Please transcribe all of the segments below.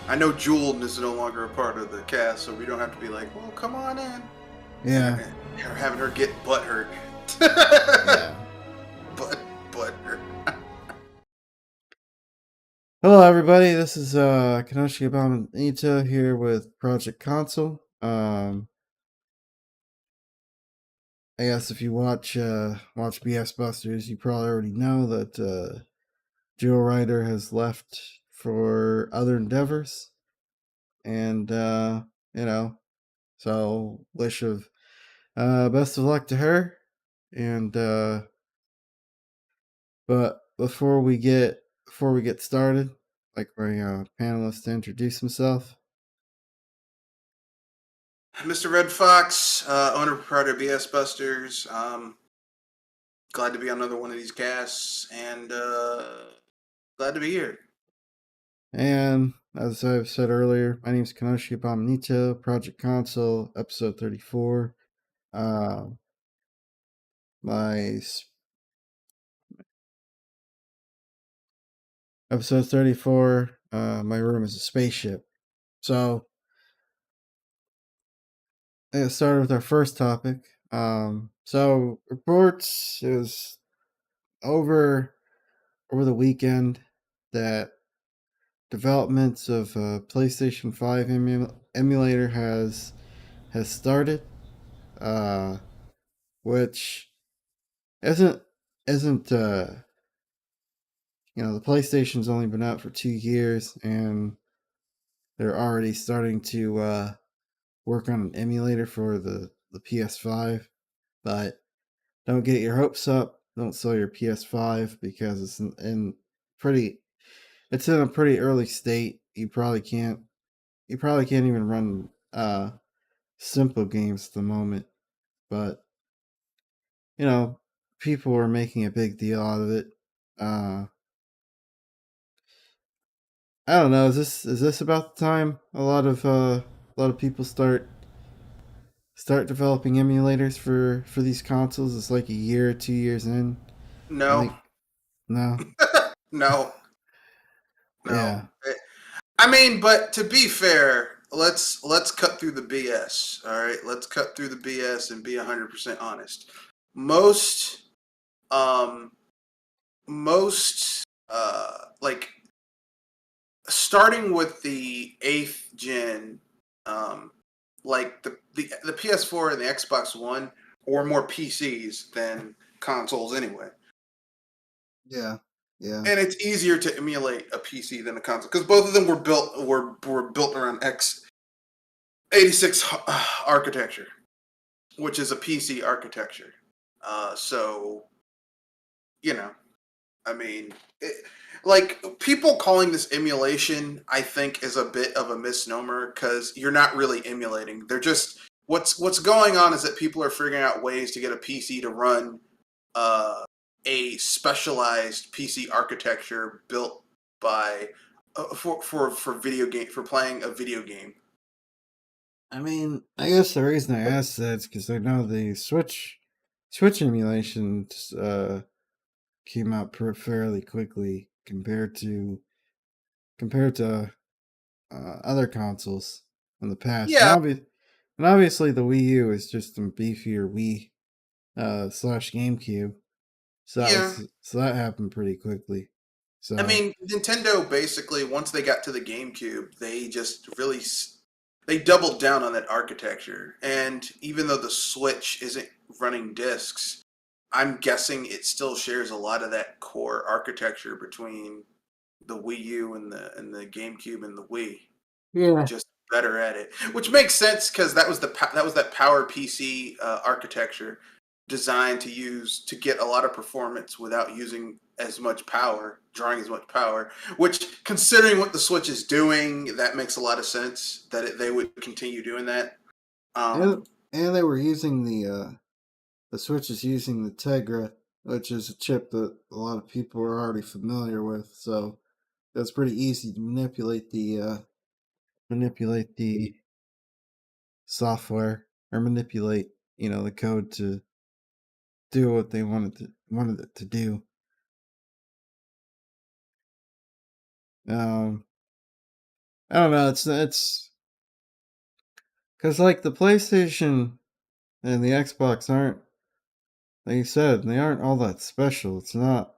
I know Jewel is no longer a part of the cast, so we don't have to be like, "Well, come on in," and Yeah, her having her get butt hurt. yeah. butt hurt. Hello, everybody. This is Kanoshi Abamanita here with Project Console. I guess if you watch BS Busters, you probably already know that Joe Ryder has left for other endeavors, and you know, so wish of best of luck to her. And but before we get started, like my panelist to introduce himself. Mr. Red Fox, owner proprietor of BS Busters. Glad to be on another one of these casts, and glad to be here. And as I've said earlier, my name is Kanoshi Abominito, Project Console, episode 34. Uh, my episode 34, my room is a spaceship. So, let's start with our first topic. So reports is over the weekend that developments of a PlayStation 5 emulator has started, uh, which isn't isn't the PlayStation's only been out for 2 years, and they're already starting to work on an emulator for the PS5. But don't get your hopes up. Don't sell your PS5 because pretty it's in a pretty early state. You probably can't even run simple games at the moment. But you know, people are making a big deal out of it. Uh, I don't know. Is this about the time a lot of people start developing emulators for these consoles? It's like a year or 2 years in. I No, think no. no, no. Yeah. I mean, but to be fair, let's cut through the BS. All right, let's cut through the BS and be 100% honest. Most, um, like starting with the eighth gen, um, like the PS4 and the Xbox One, or more PCs than consoles anyway. Yeah. Yeah. And it's easier to emulate a PC than a console because both of them were built around x86 architecture, which is a PC architecture. So you know, I mean, like people calling this emulation, I think, is a bit of a misnomer because you're not really emulating. They're just what's going on is that people are figuring out ways to get a PC to run uh, a specialized PC architecture built by for video game for playing a video game. I mean, I guess the reason I asked that is because I know the Switch emulation came out fairly quickly compared to other consoles in the past, Yeah, and obviously the Wii U is just a beefier Wii slash GameCube, yeah. so that happened pretty quickly. I So mean, Nintendo basically once they got to the GameCube, they just really they doubled down on that architecture. And even though the Switch isn't running discs, I'm guessing it still shares a lot of that core architecture between the Wii U and the GameCube and the Wii. yeah, Just better at it, which makes sense because that was that Power PC architecture designed to get a lot of performance without using as much power, drawing as much power. Which, considering what the Switch is doing, that makes a lot of sense that they would continue doing that. and Um, and they were using the Switch is using the Tegra, which is a chip that a lot of people are already familiar with. So it's pretty easy to manipulate the software or manipulate the code to do what they wanted it to do. Um, I don't know. It's because like the PlayStation and the Xbox aren't, like you said, they aren't all that special. It's not.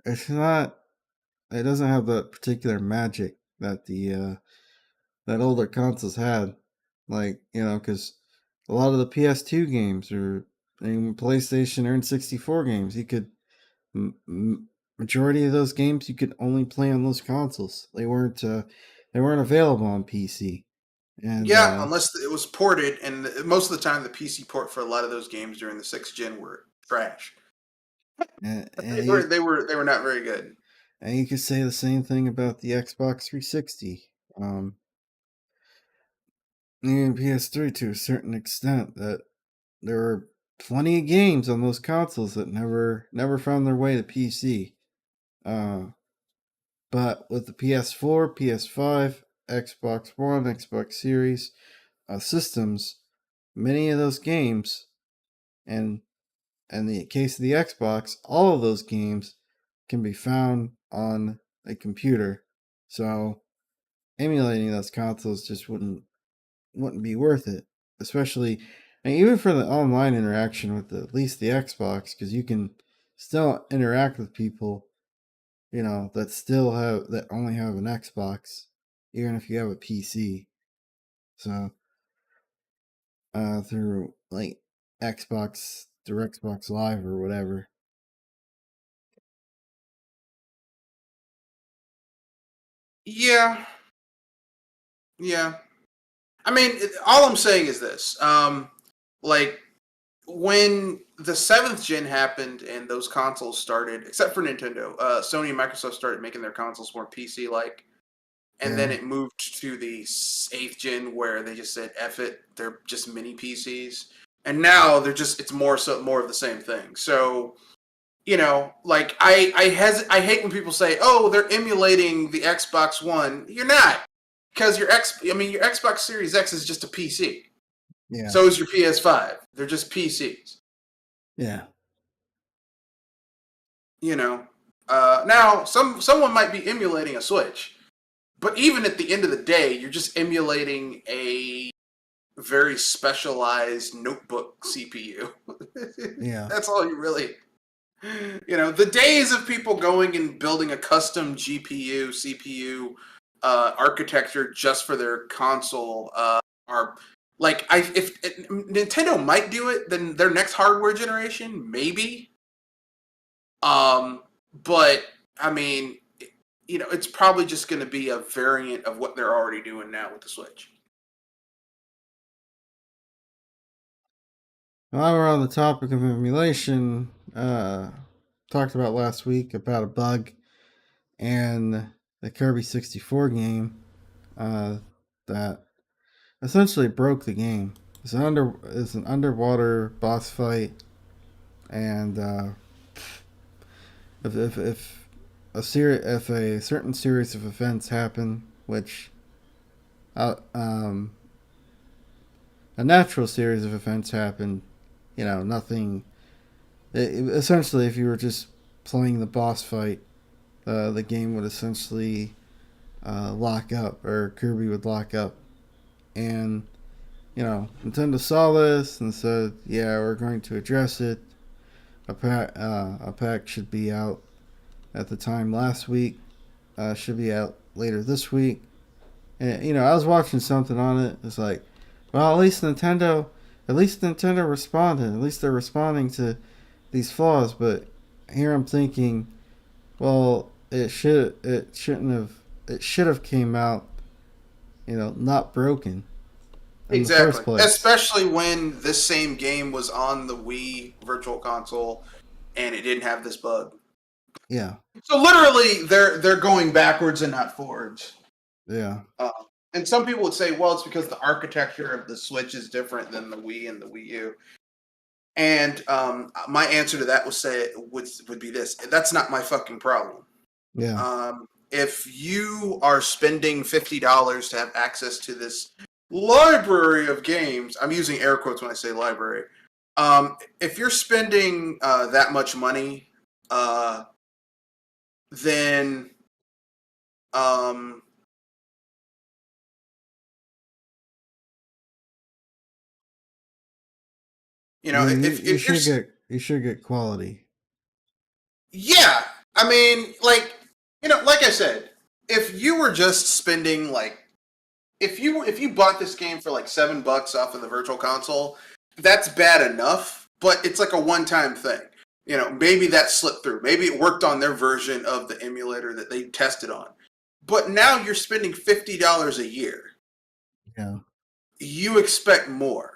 It's not. It doesn't have that particular magic that the that older consoles had. Like, because a lot of the PS2 games or and PlayStation or N64 games, you could majority of those games you could only play on those consoles. They weren't available on PC. And Yeah, unless it was ported, and most of the time the PC port for a lot of those games during the sixth gen were trash. and, They and were you they were they were not very good. and you could say the same thing about the Xbox 360. And PS3 to a certain extent that there were plenty of games on those consoles that never found their way to PC. Uh, but with the PS4, PS5, Xbox One, Xbox Series systems, many of those games, and in the case of the Xbox, all of those games can be found on a computer. So emulating those consoles just wouldn't be worth it, especially and even for the online interaction with at least the Xbox, because you can still interact with people, that only have an Xbox, even if you have a PC. So through like Xbox Live or whatever. Yeah, yeah. I mean, all I'm saying is this: like when the seventh gen happened and those consoles started, except for Nintendo, Sony and Microsoft started making their consoles more PC like, and then Yeah, it moved to the eighth gen where they just said "F it," they're just mini PCs, and now it's more of the same thing. So like I hate when people say, "Oh, they're emulating the Xbox One." You're not, because your Xbox Series X is just a PC. yeah, So is your PS5. They're just PCs. yeah. You know. Now someone might be emulating a Switch, but even at the end of the day, you're just emulating a very specialized notebook CPU. Yeah. That's all you really. The days of people going and building a custom GPU, CPU architecture just for their console are like if Nintendo might do it, then their next hardware generation maybe. But I mean, it's probably just going to be a variant of what they're already doing now with the Switch. While we're on the topic of emulation, talked about last week about a bug and the Kirby 64 game uh, that essentially broke the game. It's an underwater boss fight, and if a certain series of events happen, which uh, um, a natural series of events happen, nothing. Essentially, if you were just playing the boss fight, the game would essentially lock up, or Kirby would lock up, and Nintendo saw this and said, "Yeah, we're going to address it. A pack should be out at the time last week. Should be out later this week." And I was watching something on it. It's like, well, at least Nintendo responded. At least they're responding to these flaws. But here I'm thinking, well, it should have came out, not broken in the first Exactly. place. Especially when this same game was on the Wii Virtual Console and it didn't have this bug. Yeah, So literally, they're going backwards and not forwards. yeah, Uh, and some people would say, well, it's because the architecture of the Switch is different than the Wii and the Wii U. And my answer to that would be this: that's not my fucking problem. yeah, If you are spending $50 to have access to this library of games, I'm using air quotes when I say library. If you're spending that much money, then Um, you I know, mean, if you're you should get quality. yeah, I mean, like, like I said, if you were just spending like if you bought this game for like $7 off of the virtual console, that's bad enough, but it's like a one-time thing. Maybe that slipped through. Maybe it worked on their version of the emulator that they tested on. But now you're spending $50 a year. Yeah. You expect more,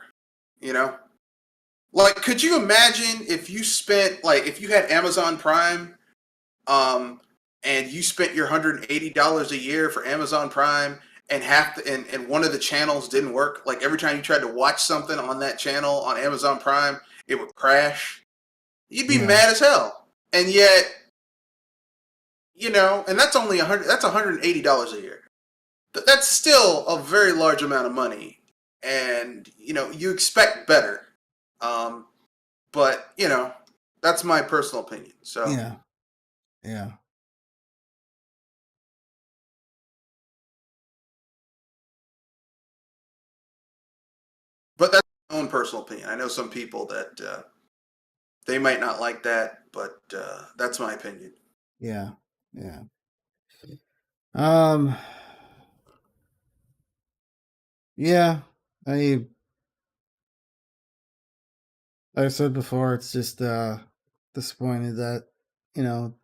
you know? Like, could you imagine if you spent like if you had Amazon Prime, um, and you spent your $180 a year for Amazon Prime, and and one of the channels didn't work? Like every time you tried to watch something on that channel on Amazon Prime, it would crash. You'd be Yeah. mad as hell. And yet, and that's only that's $180 a year. That's still a very large amount of money, and you expect better. Um, but that's my personal opinion. So, Yeah. Yeah. but that's my own personal opinion. I know some people that they might not like that, but that's my opinion. Yeah. Yeah. Um. Yeah. I Like I said before, it's just disappointed that you know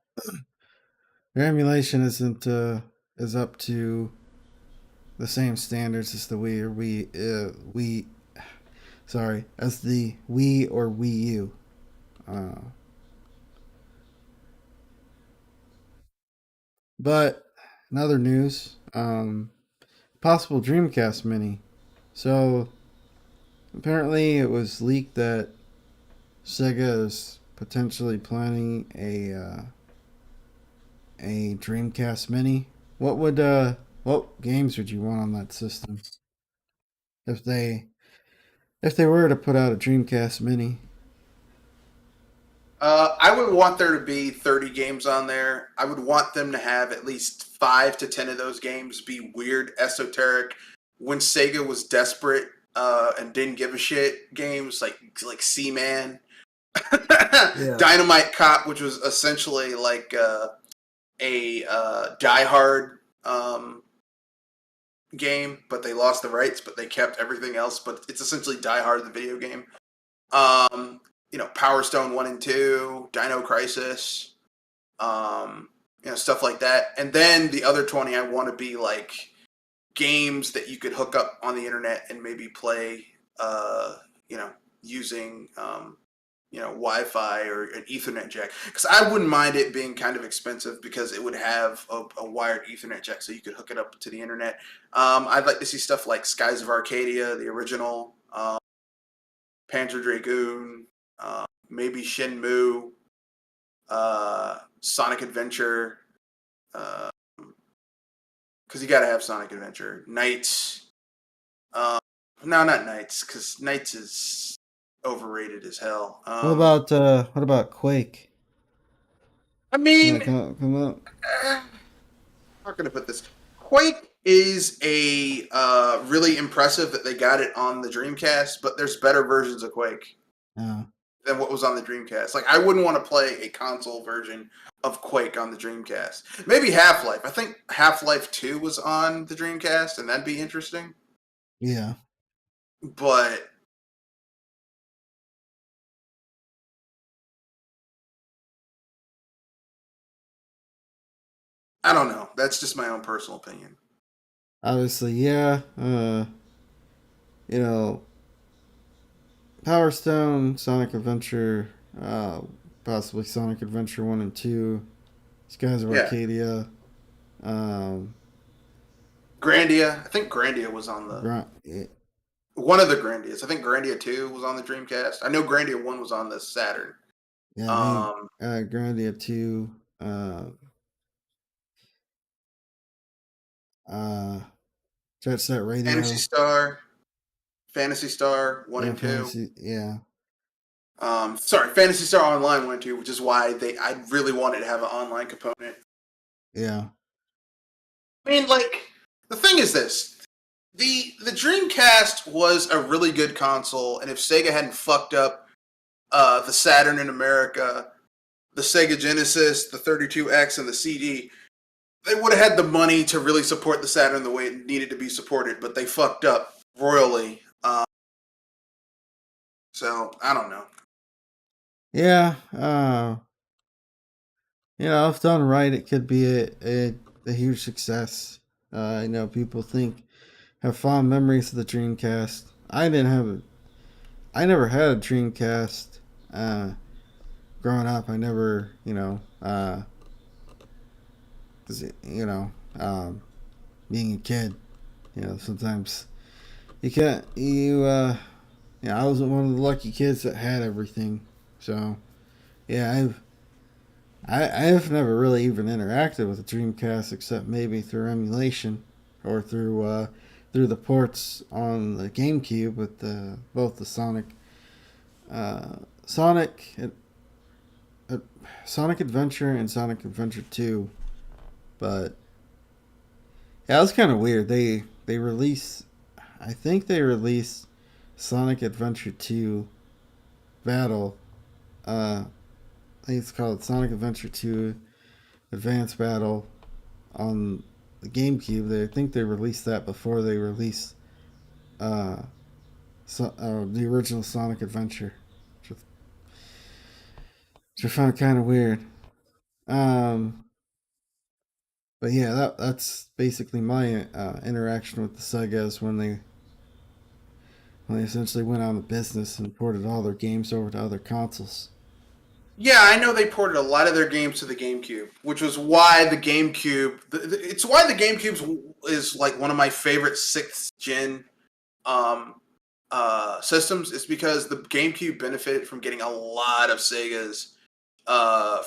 their emulation isn't is up to the same standards as the Wii or Wii. Sorry, as the Wii or Wii U. Uh, but in other news, possible Dreamcast Mini. So apparently, it was leaked that Sega is potentially planning a Dreamcast Mini. What games would you want on that system if they if they were to put out a Dreamcast Mini? I would want there to be 30 games on there. I would want them to have at least 5 to 10 of those games be weird, esoteric. When Sega was desperate and didn't give a shit, games like Seaman, Yeah. Dynamite Cop, which was essentially like a Die Hard game, but they lost the rights, but they kept everything else. But it's essentially Die Hard, the video game. Um, Power Stone 1 and 2, Dino Crisis, stuff like that. And then the other 20, I want to be like games that you could hook up on the internet and maybe play, you know, using, Wi-Fi or an Ethernet jack. Because I wouldn't mind it being kind of expensive because it would have a wired Ethernet jack, so you could hook it up to the internet. I'd like to see stuff like Skies of Arcadia, the original, Panzer Dragoon, maybe Shenmue, Sonic Adventure, because you got to have Sonic Adventure. Knights, um, no, not Knights, because Knights is overrated as hell. What about Quake? I Can that mean, come up? how can I put this? Quake is a really impressive that they got it on the Dreamcast, but there's better versions of Quake Uh, than what was on the Dreamcast. Like, I wouldn't want to play a console version of Quake on the Dreamcast. Maybe Half Life. I think Half Life 2 was on the Dreamcast, and that'd be interesting. yeah. But I don't know. That's just my own personal opinion. Obviously, yeah. You know, Power Stone, Sonic Adventure, possibly Sonic Adventure 1 and 2, Skies of Yeah. Arcadia, um, Grandia. I think Grandia was on the yeah, one of the Grandias. I think Grandia 2 was on the Dreamcast. I know Grandia 1 was on the Saturn. I think Um, Grandia 2, uh, Jet Set Fantasy Radio, Star, Fantasy Star 1 yeah, and 2. Fantasy, yeah, Sorry, Fantasy Star Online 1 and 2, which is why I really wanted to have an online component. yeah. I mean, like, the thing is this: the Dreamcast was a really good console, and if Sega hadn't fucked up the Saturn in America, the Sega Genesis, the 32X, and the CD, they would have had the money to really support the Saturn the way it needed to be supported, but they fucked up royally. So I don't know. Yeah, if done right, it could be a huge success. I know people have fond memories of the Dreamcast. I never had a Dreamcast. Growing up, I never, 'cause, being a kid, sometimes you can't, I wasn't one of the lucky kids that had everything. So, yeah, I've never really even interacted with a Dreamcast except maybe through emulation or through the ports on the GameCube with both the uh, Sonic uh, Sonic Adventure and Sonic Adventure 2. But yeah, it was kind of weird. They released, I think they released Sonic Adventure 2 Battle. I think it's called Sonic Adventure 2 Advanced Battle on the GameCube. I think they released that before they released uh, the original Sonic Adventure, which I found kind of weird. Um, but yeah, that's basically my interaction with the Segas when they essentially went out of business and ported all their games over to other consoles. Yeah, I know they ported a lot of their games to the GameCube, which was why the GameCube. It's why the GameCube is like one of my favorite sixth gen um, systems. Is because the GameCube benefited from getting a lot of Sega's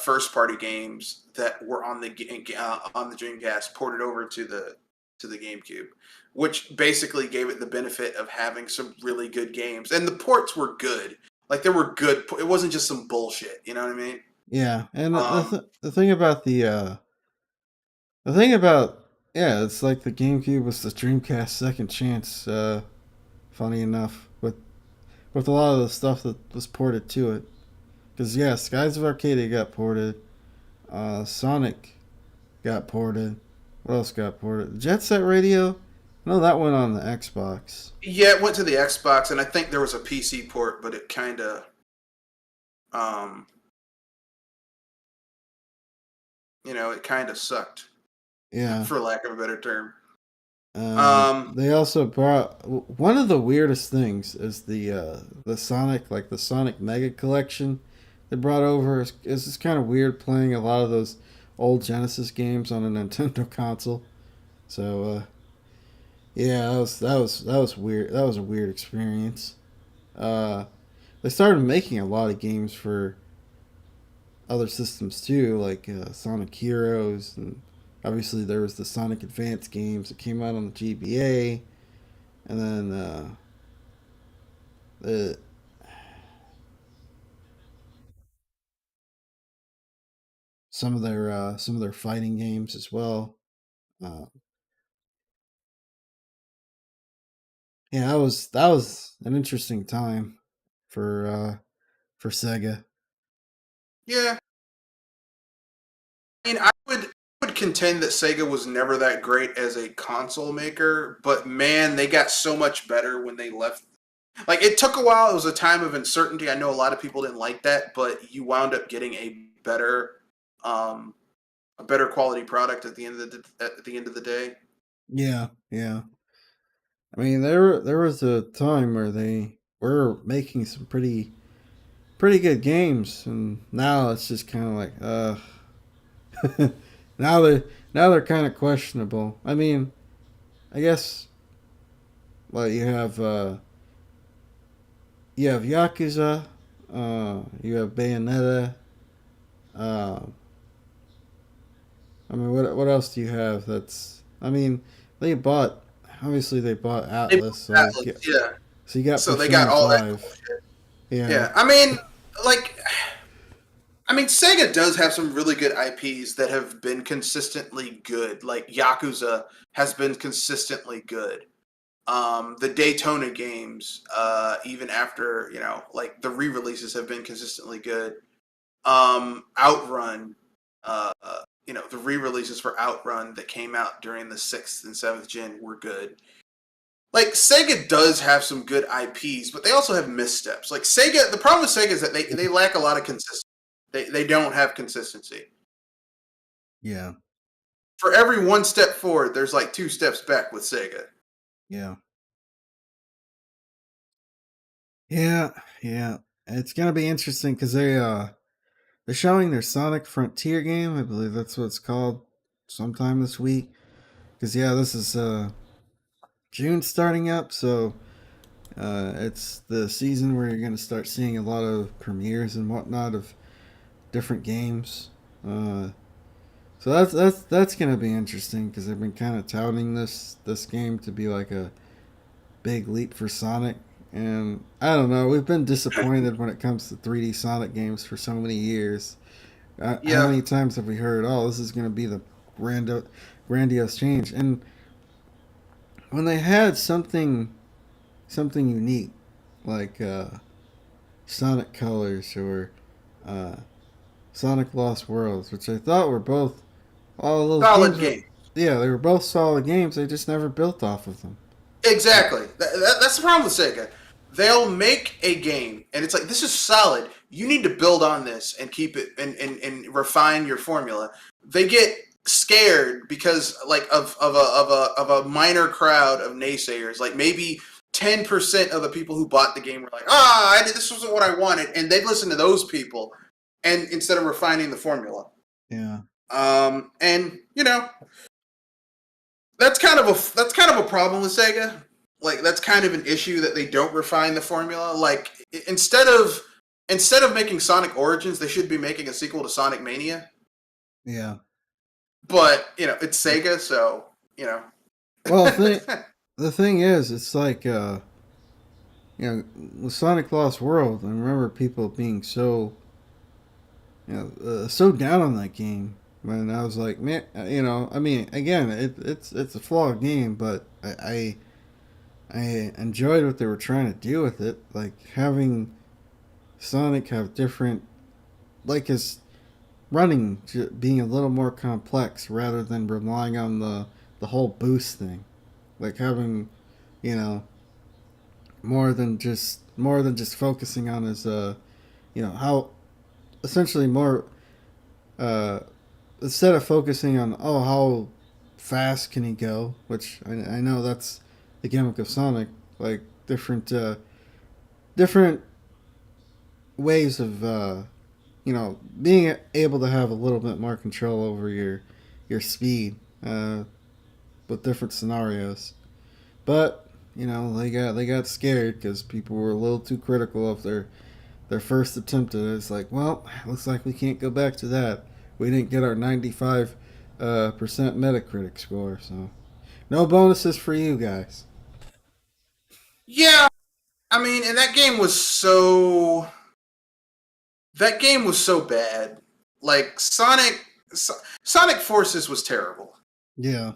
first party games that were on the Dreamcast ported over to the GameCube, which basically gave it the benefit of having some really good games, and the ports were good. Like they were good. It wasn't just some bullshit. You know what I mean? Yeah, and Um, the thing about the thing about yeah, it's like the GameCube was the Dreamcast second chance. Funny enough, with a lot of the stuff that was ported to it, because yeah, Skies of Arcadia got ported. Sonic got ported. What else got ported? Jet Set Radio. No, that went on the Xbox. yeah, it went to the Xbox, and I think there was a PC port, but it kind of, um, it kind of sucked, Yeah. for lack of a better term. Um, They also brought one of the weirdest things is the Sonic, like the Sonic Mega Collection. They brought over is just kind of weird playing a lot of those old Genesis games on a Nintendo console. So yeah, that was weird. That was a weird experience. Uh, they started making a lot of games for other systems too, like Sonic Heroes, and obviously there was the Sonic Advance games that came out on the GBA, and then the some of their fighting games as well. Uh, yeah, that was an interesting time for Sega. yeah, I mean, I would contend that Sega was never that great as a console maker, but man, they got so much better when they left. Like it took a while. It was a time of uncertainty. I know a lot of people didn't like that, but you wound up getting um, a better quality product at the end of the day. Yeah, yeah. I mean, there was a time where they were making some pretty good games, and now it's just kind of like, now they're kind of questionable. I mean, I guess well, you have Yakuza, you have Bayonetta. Uh, I mean, what else do you have? That's I mean, they bought obviously they bought They Atlas, Atlas, yeah. so you got So they got Persona all that 5. cool shit. Yeah, Yeah, I mean, like I mean, Sega does have some really good IPs that have been consistently good. Like Yakuza has been consistently good. The Daytona games, even after like the re-releases, have been consistently good. Outrun, the re-releases for Outrun that came out during the 6th and 7th gen were good. Like Sega does have some good IPs, but they also have missteps. Like Sega, the problem with Sega is that they lack a lot of consistency. They don't have consistency. Yeah, For every one step forward, there's like 2 steps back with Sega. yeah, yeah, yeah. It's gonna be interesting because they're showing their Sonic Frontier game. I believe that's what it's called. Sometime this week. Because yeah, this is June starting up, so it's the season where you're gonna start seeing a lot of premieres and whatnot of different games. Uh, so that's gonna be interesting because they've been kind of touting this game to be like a big leap for Sonic. And I don't know, we've been disappointed when it comes to 3D Sonic games for so many years. How Yeah, many times have we heard, "Oh, this is going to be the grandiose change"? And when they had something unique, like Sonic Colors or uh, Sonic Lost Worlds, which I thought were both all of those solid games were, game. yeah, they were both solid games. They just never built off of them. Exactly. That's the problem with Sega. They'll make a game, and it's like, this is solid. You need to build on this and keep it and refine your formula. They get scared because like of a minor crowd of naysayers. Like maybe 10% of the people who bought the game were like, this wasn't what I wanted, and they'd listen to those people, and instead of refining the formula. Yeah, And that's kind of a problem with Sega. Like that's kind of an issue that they don't refine the formula. Like instead of making Sonic Origins, they should be making a sequel to Sonic Mania. yeah. But it's Sega, so you know. Well, the thing is, it's like with Sonic Lost World. I remember people being so down on that game. And I was like, man, I mean, again, it's a flawed game, but I enjoyed what they were trying to do with it, like having Sonic have different, like his running being a little more complex rather than relying on the whole boost thing, like having, you know, more than just focusing on his how essentially more uh instead of focusing on, oh, how fast can he go, which I know that's the gimmick of Sonic, like different ways of being able to have a little bit more control over your speed with different scenarios. But they got scared because people were a little too critical of their first attempt at it. It's like, well, looks like we can't go back to that. We didn't get our 95% Metacritic score, so no bonuses for you guys. Yeah, I mean, and that game was so bad. Like Sonic Forces was terrible. Yeah,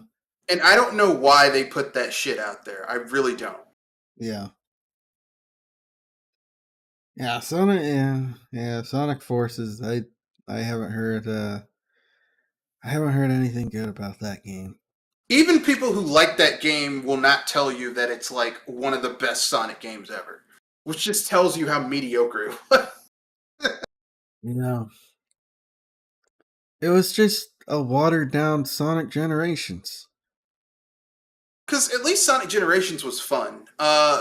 And I don't know why they put that shit out there. I really don't. yeah, yeah. Sonic, yeah. Sonic Forces. I haven't heard. I haven't heard anything good about that game. Even people who like that game will not tell you that it's like one of the best Sonic games ever, which just tells you how mediocre it was. You know, it was just a watered down Sonic Generations. Because at least Sonic Generations was fun.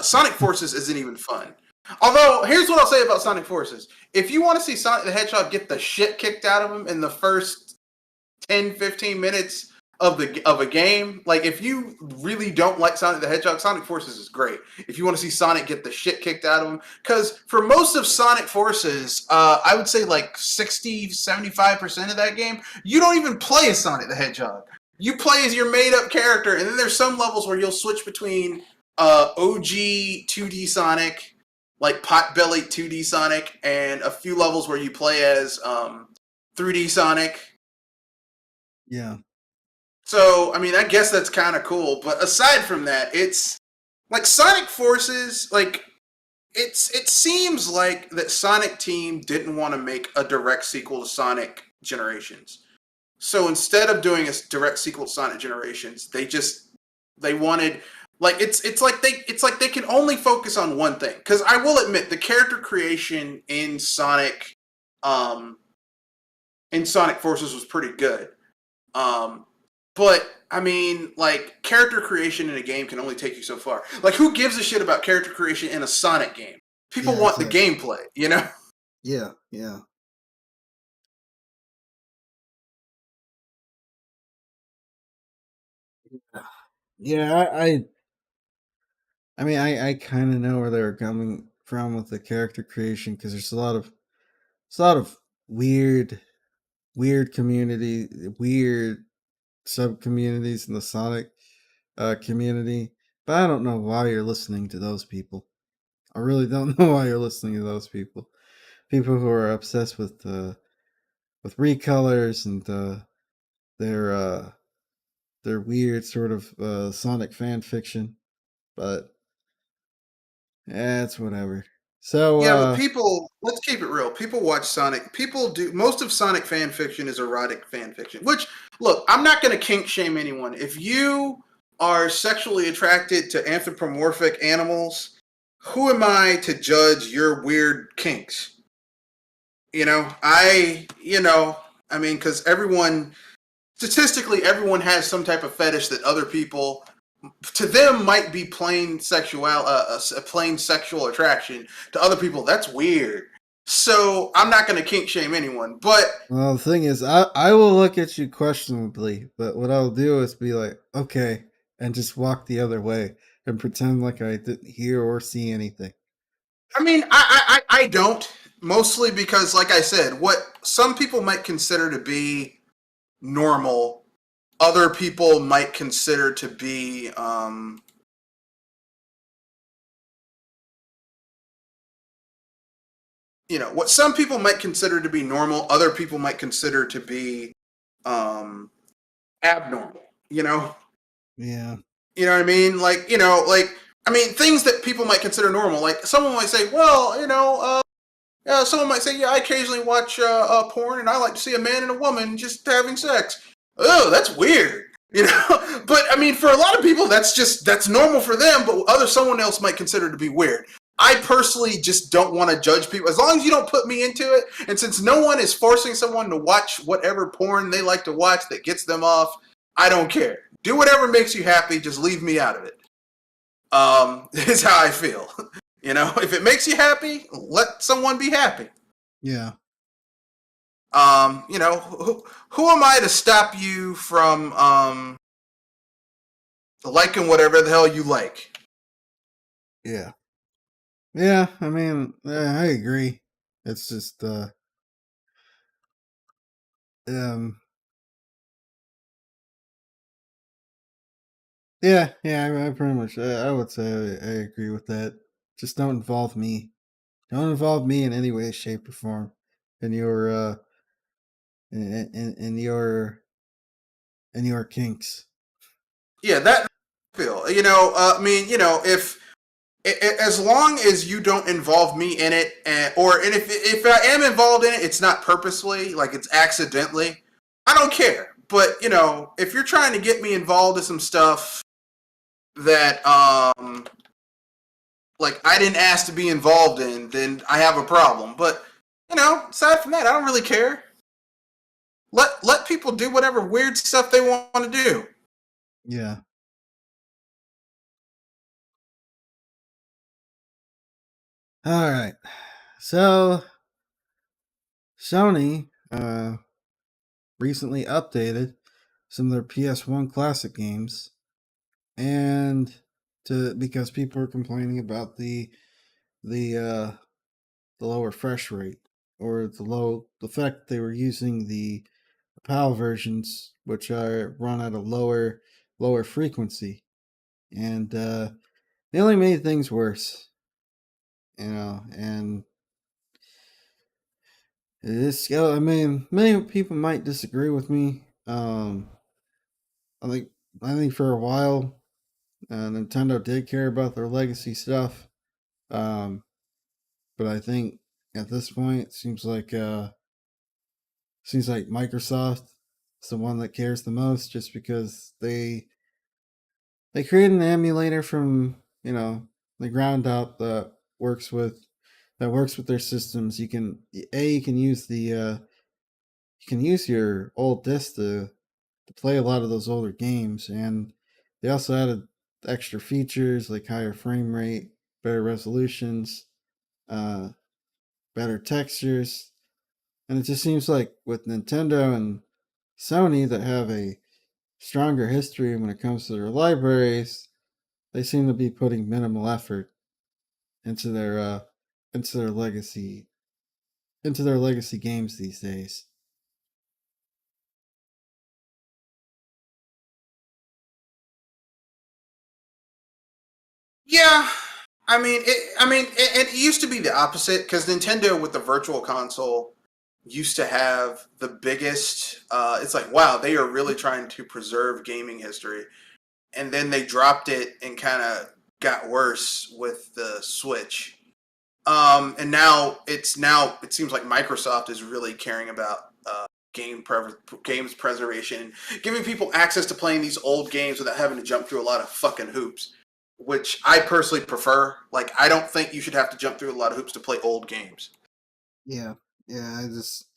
Sonic Forces isn't even fun. Although, here's what I'll say about Sonic Forces. If you want to see Sonic the Hedgehog get the shit kicked out of him in the first 10, 15 minutes of a game, like if you really don't like Sonic the Hedgehog, Sonic Forces is great. If you want to see Sonic get the shit kicked out of him, because for most of Sonic Forces, I would say like 60-75% of that game, you don't even play as Sonic the Hedgehog. You play as your made up character, and then there's some levels where you'll switch between OG 2D Sonic like pot-bellied 2D Sonic, and a few levels where you play as 3D Sonic. Yeah. So, I mean, I guess that's kind of cool. But aside from that, it's like Sonic Forces. Like, it seems like that Sonic Team didn't want to make a direct sequel to Sonic Generations. So instead of doing a direct sequel to Sonic Generations, they wanted, like, it's like they can only focus on one thing. Because I will admit, the character creation um in Sonic Forces was pretty good. Um, but I mean, like, character creation in a game can only take you so far. Like, who gives a shit about character creation in a Sonic game? People Yeah, want the exactly. gameplay, you know? Yeah, yeah. Yeah, I mean, I kind of know where they were coming from with the character creation because there's a lot of weird, weird community, weird sub communities in the Sonic community. But I don't know why you're listening to those people. I really don't know why you're listening to those people. People who are obsessed with recolors and their uh, their weird sort of Sonic fan fiction. But it's whatever. So Yeah, but people, let's keep it real. People watch Sonic. People do, most of Sonic fan fiction is erotic fan fiction, which, look, I'm not going to kink shame anyone. If you are sexually attracted to anthropomorphic animals, who am I to judge your weird kinks? I mean, because statistically, everyone has some type of fetish that other people, to them, might be a plain sexual attraction. To other people, that's weird. So I'm not going to kink shame anyone, but well, the thing is, I will look at you questionably, but what I'll do is be like, okay, and just walk the other way and pretend like I didn't hear or see anything. I mean, I don't, mostly because, like I said, what some people might consider to be normal, other people might consider to be what some people might consider to be normal, other people might consider to be um abnormal. Yeah, You know what I mean? Like, I mean, things that people might consider normal. Like, someone might say, well, yeah, someone might say, yeah, I occasionally watch porn, and I like to see a man and a woman just having sex. Oh, that's weird. But I mean, for a lot of people, that's normal for them. But someone else might consider to be weird. I personally just don't want to judge people as long as you don't put me into it. And since no one is forcing someone to watch whatever porn they like to watch that gets them off, I don't care. Do whatever makes you happy. Just leave me out of it. Is how I feel. If it makes you happy, let someone be happy. yeah, Who am I to stop you from liking whatever the hell you like? yeah, yeah. I mean, I agree. It's just, um, yeah, yeah. I pretty much, I would say I agree with that. Just don't involve me. Don't involve me in any way, shape, or form in your in your kinks. Yeah, that I feel. I mean, if as long as you don't involve me in it, and if I am involved in it, it's not purposely, like it's accidentally. I don't care. But if you're trying to get me involved in some stuff that like I didn't ask to be involved in, then I have a problem. But aside from that, I don't really care. Let people do whatever weird stuff they want to do. Yeah. All right. So Sony recently updated some of their PS1 classic games, and to because people are complaining about the uh, the low refresh rate or the fact they were using the PAL versions, which are run at a lower frequency, and they only made things worse. and it's, I mean, many people might disagree with me. I think, I think for a while, Nintendo did care about their legacy stuff. Um, but I think at this point, it seems like Microsoft is the one that cares the most, just because they created an emulator from the ground up that works with their systems. You can use you can use your old disc to play a lot of those older games, and they also added extra features like higher frame rate, better resolutions, uh, better textures, and it just seems like with Nintendo and Sony that have a stronger history when it comes to their libraries, they seem to be putting minimal effort into into their legacy into their legacy games these days. Yeah, it used to be the opposite because Nintendo with the Virtual Console used to have the biggest. It's like wow, they are really trying to preserve gaming history, and then they dropped it and kind of got worse with the Switch. And now it seems like Microsoft is really caring about games preservation, giving people access to playing these old games without having to jump through a lot of fucking hoops, which I personally prefer. Like, I don't think you should have to jump through a lot of hoops to play old games. Yeah, yeah. I just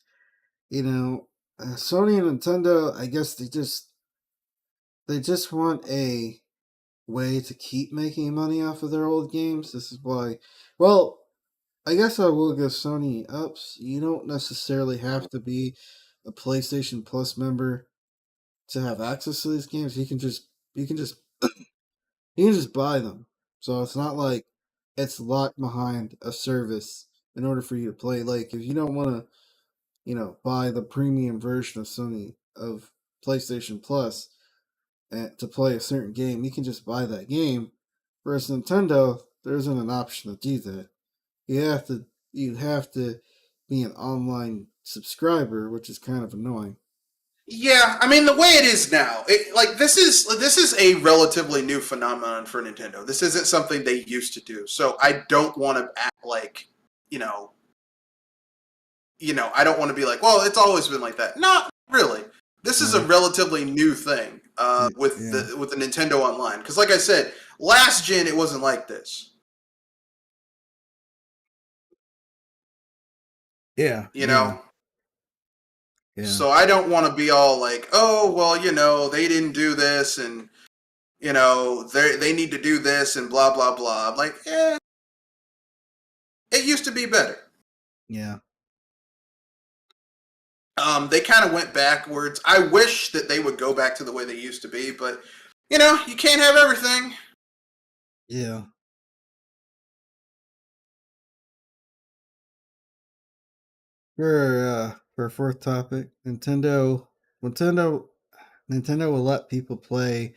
Sony and Nintendo. I guess they just want a way to keep making money off of their old games. This is why. Well, I guess I will give Sony ups. You don't necessarily have to be a PlayStation Plus member to have access to these games. You can just you can just buy them. So it's not like it's locked behind a service in order for you to play. Like if you don't want to, buy the premium version of Sony of PlayStation Plus and to play a certain game, you can just buy that game. Whereas Nintendo, there isn't an option to do that. You have to be an online subscriber, which is kind of annoying. Yeah, I mean the way it is now, this is a relatively new phenomenon for Nintendo. This isn't something they used to do. So I don't want to act like, you know, I don't want to be like, well, it's always been like that. Not really. This is a Uh, relatively new thing yeah, with the Nintendo Online. Because, like I said, last gen it wasn't like this. yeah, You yeah, know, yeah, so I don't want to be all like, oh, well, they didn't do this, and they need to do this, and blah blah blah. I'm like, it used to be better. yeah, They kind of went backwards. I wish that they would go back to the way they used to be, but you can't have everything. yeah. For our fourth topic, Nintendo, Nintendo will let people play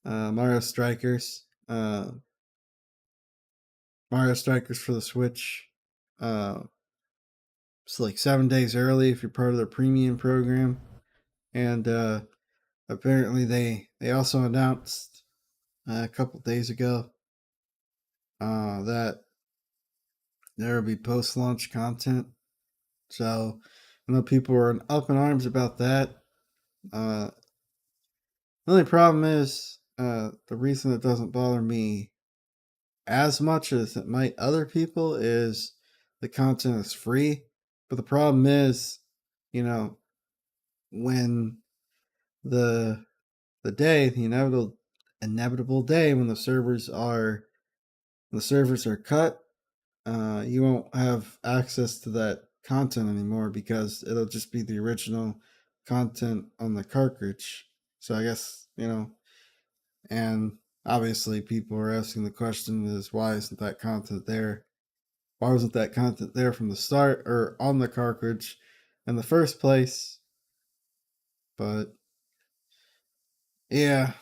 Mario Strikers, Mario Strikers for the Switch. It's like 7 days early if you're part of their premium program, and apparently they also announced a couple days ago that there will be post launch content. So I know people were up in arms about that. Uh, the only problem is the reason it doesn't bother me as much as it might other people is the content is free. But the problem is, you know, when the the inevitable day when the servers are cut, you won't have access to that content anymore because it'll just be the original content on the cartridge. So I guess, and obviously people are asking the question is why isn't that content there? Why wasn't that content there from the start or on the cartridge in the first place? But yeah,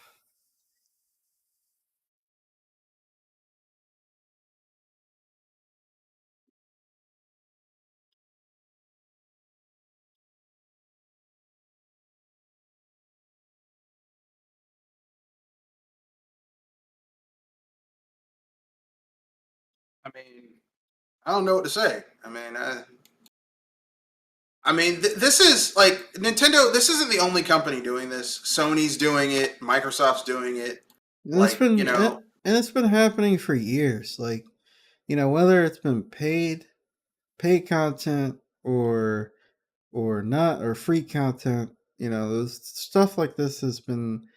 I mean, I don't know what to say. This is like Nintendo. This isn't the only company doing this. Sony's doing it. Microsoft's doing it. And Like, you know, it's been happening for years. Like, whether it's been paid content or not, or free content, those stuff like this has been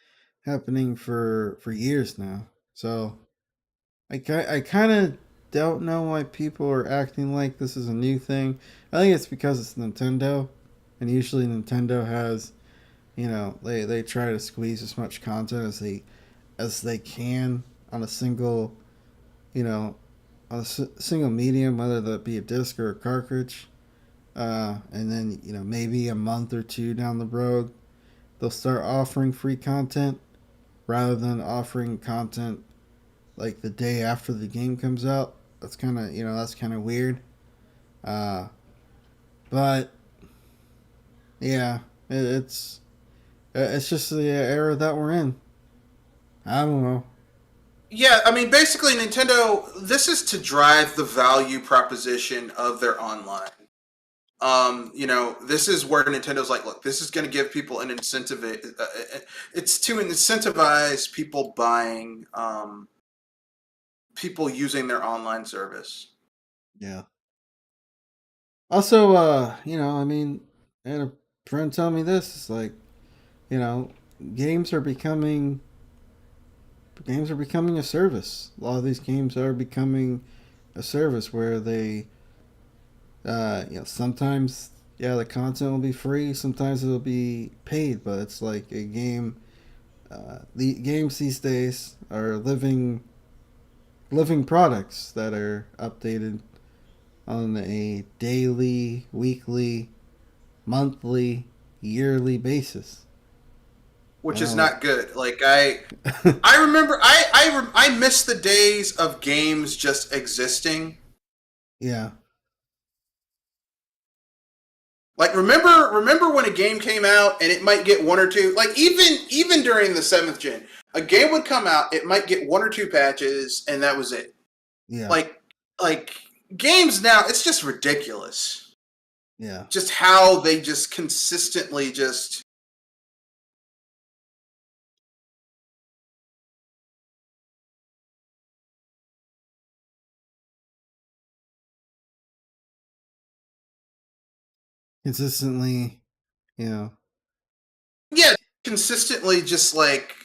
happening for years now. So I kind of don't know why people are acting like this is a new thing. I think it's because it's Nintendo, and usually Nintendo has, they try to squeeze as much content as they can on a single, you know, on a single medium, whether that be a disc or a cartridge. And then, maybe a month or two down the road, they'll start offering free content rather than offering content like the day after the game comes out. That's kind of weird. Uh, but yeah, it's just the era that we're in. I don't know. yeah. I mean, basically, Nintendo. This is to drive the value proposition of their online. This is where Nintendo's like, look, this is going to give people an incentive. It's to incentivize people buying, people using their online service. Yeah. Also, I had a friend tell me this. It's like, you know, games are becoming games are becoming a service. A lot of these games are becoming a service where they, sometimes, yeah, the content will be free. Sometimes it'll be paid, but it's like a game. The games these days are living products that are updated on a daily, weekly, monthly, yearly basis. Which is Oh, not good. Like I remember, I miss the days of games just existing. yeah, Like remember when a game came out and it might get one or two, like even during the seventh gen, a game would come out, it might get one or two patches, and that was it. yeah, Like like games now, it's just ridiculous. yeah. Just how they just consistently just Consistently, you know, yeah, consistently just like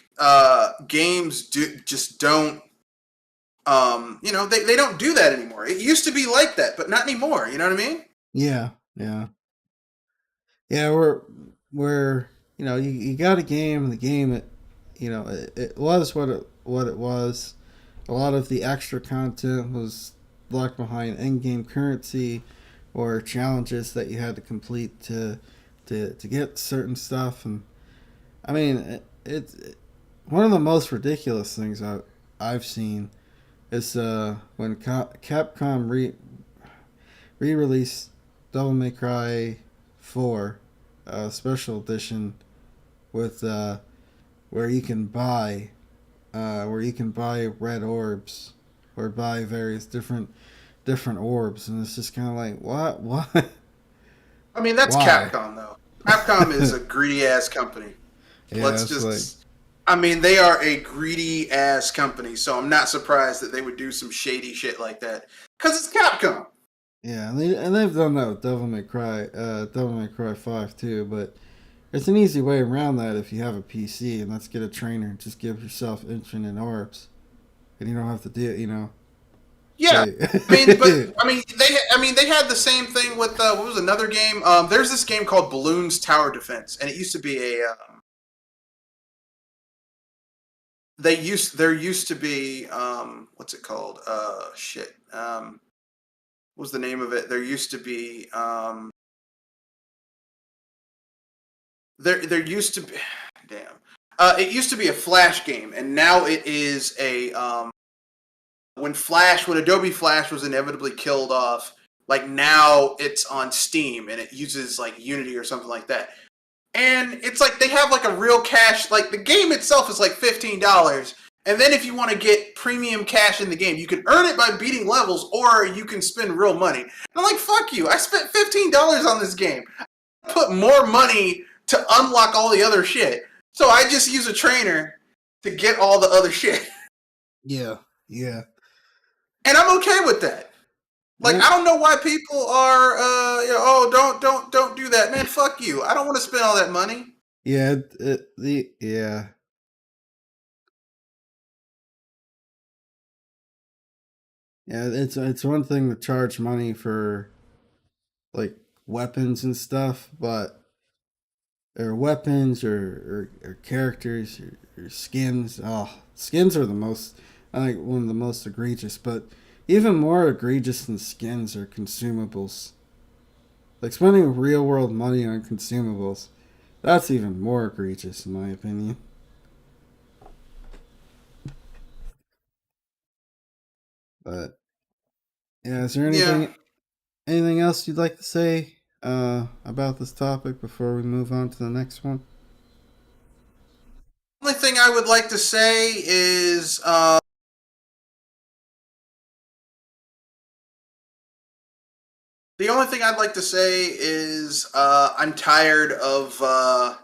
games do just don't they don't do that anymore. It used to be like that, but not anymore. You know what I mean? yeah, yeah, yeah. We're you got a game, and the game it was what it was. A lot of the extra content was locked behind in-game currency or challenges that you had to complete to get certain stuff. And I mean, one of the most ridiculous things I've seen is when Capcom re-released Devil May Cry 4 special edition with where you can buy red orbs or buy various different orbs, and it's just kind of like what I mean, that's why. Capcom though. Capcom is a greedy ass company. Yeah, Let's it's like, just I mean, they are a greedy ass company, so I'm not surprised that they would do some shady shit like that. Cause it's Capcom. yeah, and they've done that with Devil May Cry 5 too, but it's an easy way around that if you have a PC, and let's get a trainer and just give yourself infinite orbs, and you don't have to do it, Yeah. like They had the same thing with what was another game? There's this game called Balloons Tower Defense, and it used to be a there used to be what's it called? Shit. What was the name of it? There used to be there used to be damn. It used to be a Flash game, and now it is a when Adobe Flash was inevitably killed off, like now it's on Steam and it uses like Unity or something like that. And it's like they have like a real cash, like the game itself is like $15, And then if you want to get premium cash in the game, you can earn it by beating levels, or you can spend real money. And I'm like, fuck you. I spent $15 on this game. I put more money to unlock all the other shit. So I just use a trainer to get all the other shit. Yeah. Yeah. And I'm okay with that. Like, I don't know why people are, don't do that, man. Fuck you. I don't want to spend all that money. Yeah. Yeah, it's one thing to charge money for like weapons and stuff, but or weapons or characters or skins. Oh, skins are the most, I think, one of the most egregious. But even more egregious than skins are consumables. Like spending real world money on consumables. That's even more egregious, in my opinion. But yeah, is there Yeah. anything else you'd like to say about this topic before we move on to the next one? Only thing I would like to say is, the only thing I'd like to say is, I'm tired of,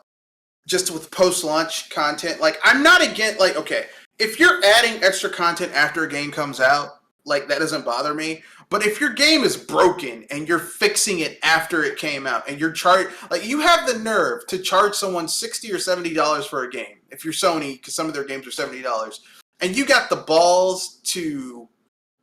just with post-launch content. Like, I'm not against, like, okay, if you're adding extra content after a game comes out, like, that doesn't bother me. But if your game is broken and you're fixing it after it came out, and you're like, you have the nerve to charge someone $60 or $70 for a game, if you're Sony, because some of their games are $70, and you got the balls to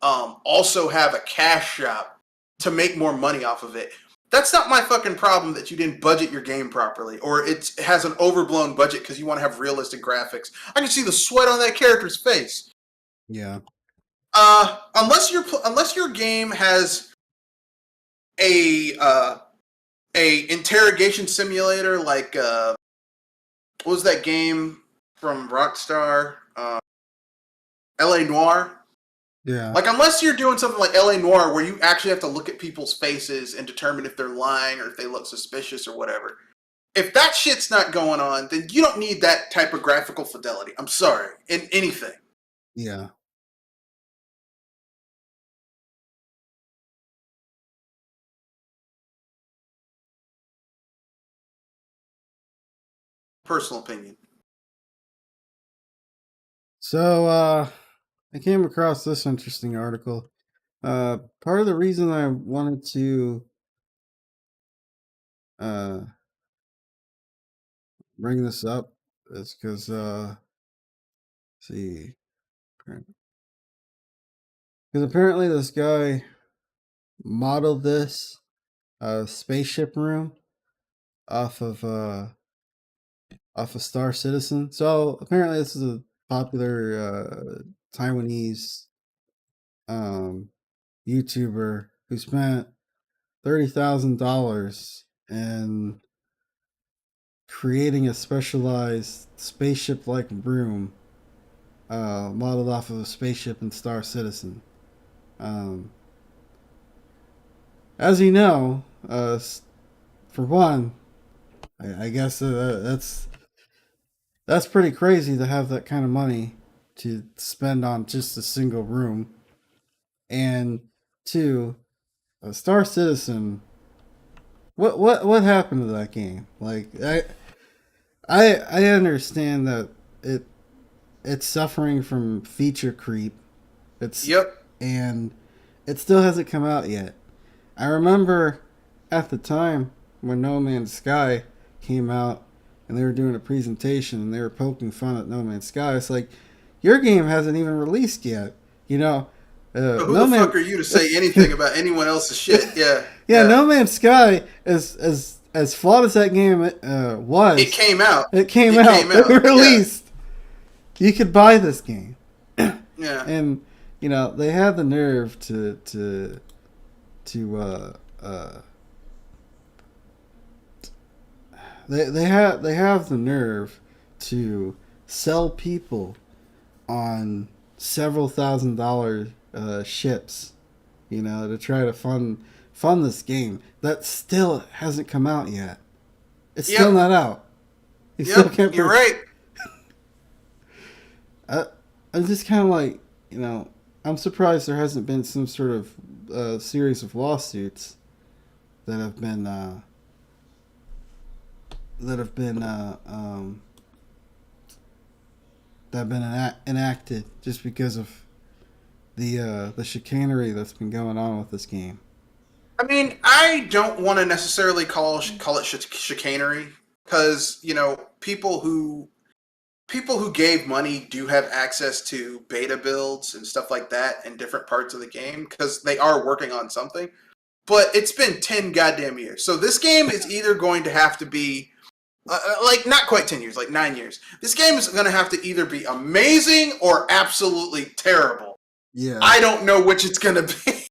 also have a cash shop to make more money off of it. That's not my fucking problem that you didn't budget your game properly, or it has an overblown budget because you want to have realistic graphics. I can see the sweat on that character's face. Yeah. Unless your game has a interrogation simulator like what was that game from Rockstar? L.A. Noire. Yeah. Like, unless you're doing something like L.A. Noire where you actually have to look at people's faces and determine if they're lying or if they look suspicious or whatever. If that shit's not going on, then you don't need that type of graphical fidelity. I'm sorry. In anything. Yeah. Personal opinion. So, I came across this interesting article. Part of the reason I wanted to uh, bring this up is because, see, because apparently this guy modeled this spaceship room off of Star Citizen. So apparently this is a popular Taiwanese um, YouTuber who spent $30,000 in creating a specialized spaceship-like room modeled off of a spaceship in Star Citizen. Um, as you know, for one, I guess that's pretty crazy to have that kind of money to spend on just a single room. And two, Star Citizen. What happened to that game? Like I understand that it's suffering from feature creep. It's Yep. and it still hasn't come out yet. I remember at the time when No Man's Sky came out and they were doing a presentation and they were poking fun at No Man's Sky. It's like, your game hasn't even released yet. You know, But who the fuck are you to say anything about anyone else's shit? Yeah. Yeah, No Man's Sky, as flawed as that game was, It came out. It came out. It released. Yeah. You could buy this game. Yeah. And you know they had the nerve to they have the nerve to sell people on several $1,000 ships, you know, to try to fund this game that still hasn't come out yet. It's still not out. You still can't. You're right. I'm just kind of like, I'm surprised there hasn't been some sort of series of lawsuits that have been that have been that have been enacted just because of the chicanery that's been going on with this game. I mean, I don't want to necessarily call it chicanery because people who gave money do have access to beta builds and stuff like that in different parts of the game because they are working on something. But it's been 10 goddamn years, so this game is either going to have to be like not quite 10 years, like 9 years. This game is going to have to either be amazing or absolutely terrible. Yeah. I don't know which it's going to be.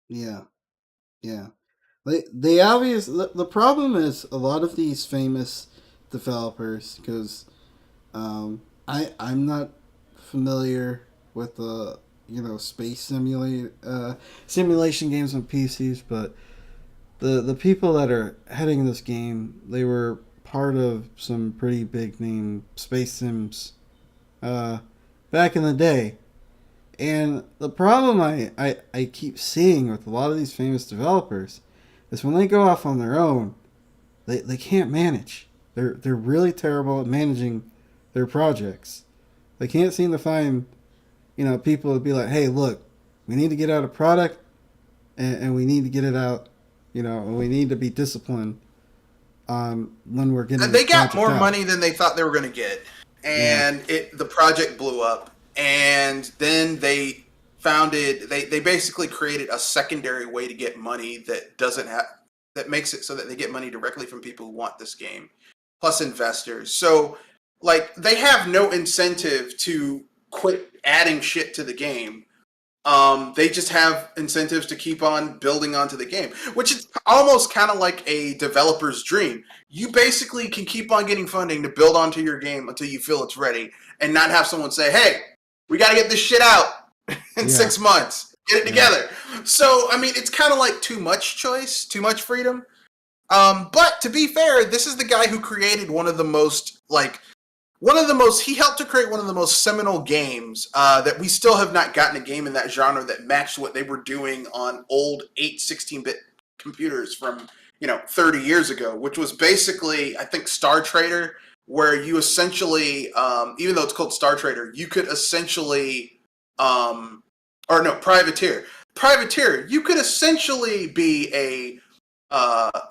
Yeah. Yeah. They obvious the problem is a lot of these famous developers because I'm not familiar with the space simulation games on PCs, but the people that are heading this game, they were part of some pretty big name space sims uh, back in the day. And the problem I keep seeing with a lot of these famous developers is when they go off on their own, they can't manage. They're really terrible at managing their projects. They can't seem to find people to be like, hey, look, we need to get out a product, and we need to get it out, and we need to be disciplined on when we're getting. They got more out. money than they thought they were going to get, and the project blew up. And then they they basically created a secondary way to get money that makes it so that they get money directly from people who want this game, plus investors. So like they have no incentive to quit adding shit to the game. They just have incentives to keep on building onto the game, which is almost kind of like a developer's dream. You basically can keep on getting funding to build onto your game until you feel it's ready, and not have someone say, "Hey, we got to get this shit out in 6 months. Get it together." So, I mean, it's kind of like too much choice, too much freedom. But to be fair, this is the guy who created he helped to create one of the most seminal games that we still have not gotten a game in that genre that matched what they were doing on old 16-bit computers from 30 years ago, which was basically, I think, Star Trader, where you essentially, even though it's called Star Trader, you could essentially, Privateer. Privateer, you could essentially be a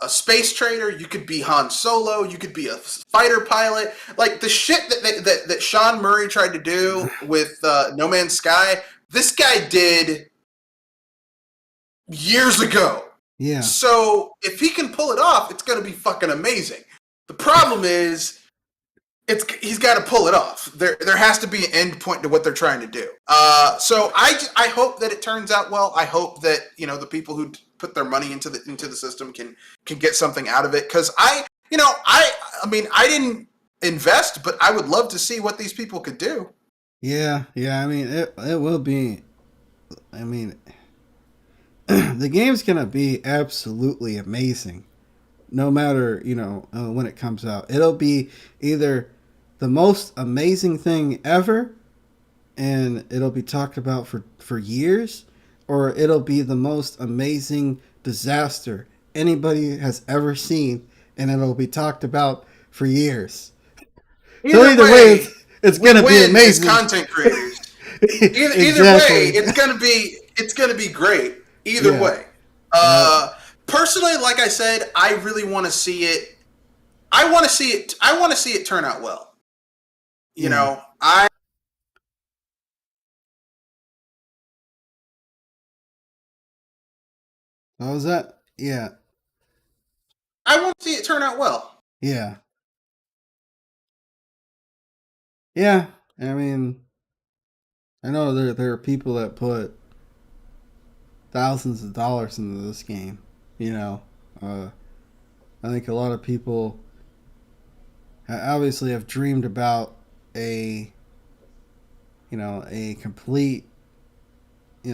space trader. You could be Han Solo. You could be a fighter pilot. Like the shit that Sean Murray tried to do with No Man's Sky, this guy did years ago. Yeah. So if he can pull it off, it's going to be fucking amazing. The problem is, he's got to pull it off. There has to be an end point to what they're trying to do. So I hope that it turns out well. I hope that the people who put their money into the system can get something out of it. Because I didn't invest, but I would love to see what these people could do. Yeah. I mean, it will be. I mean, the game's gonna be absolutely amazing. No matter when it comes out, it'll be either the most amazing thing ever, and it'll be talked about for years, or it'll be the most amazing disaster anybody has ever seen, and it'll be talked about for years. Either way, it's gonna be amazing. As content creators, either way, it's gonna be great. Either way. Personally, like I said, I really want to see it. I want to see it turn out well. How was that? Yeah. I want to see it turn out well. Yeah. Yeah. I mean, I know there are people that put thousands of dollars into this game. I think a lot of people obviously have dreamed about a complete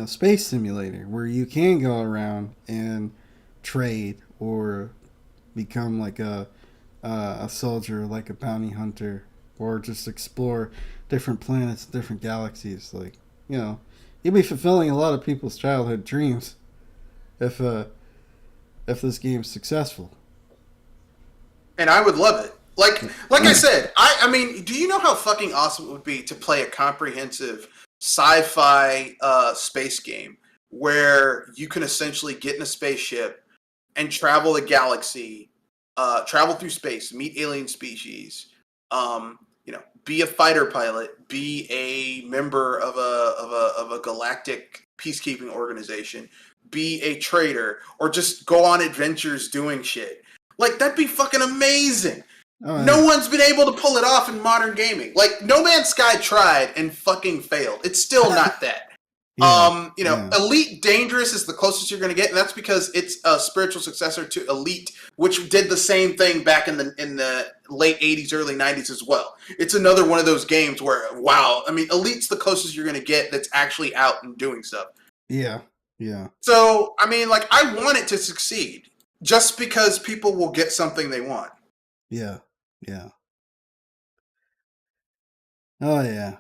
space simulator where you can go around and trade or become like a soldier, like a bounty hunter, or just explore different planets, different galaxies. Like, you know, you'd be fulfilling a lot of people's childhood dreams if if this game's successful. And I would love it. Like I said, I mean, do you know how fucking awesome it would be to play a comprehensive sci-fi space game where you can essentially get in a spaceship and travel the galaxy, travel through space, meet alien species, be a fighter pilot, be a member of a galactic peacekeeping organization, be a trader, or just go on adventures doing shit. Like that'd be fucking amazing. Oh, No yeah. one's been able to pull it off in modern gaming. Like No Man's Sky tried and fucking failed. It's still not that. Yeah, yeah, Elite Dangerous is the closest you're going to get, and that's because it's a spiritual successor to Elite, which did the same thing back in the late '80s, early '90s as well. It's another one of those games where, wow, I mean, Elite's the closest you're going to get that's actually out and doing stuff. yeah, yeah, So, I mean, like, I want it to succeed just because people will get something they want. yeah, yeah. Oh yeah.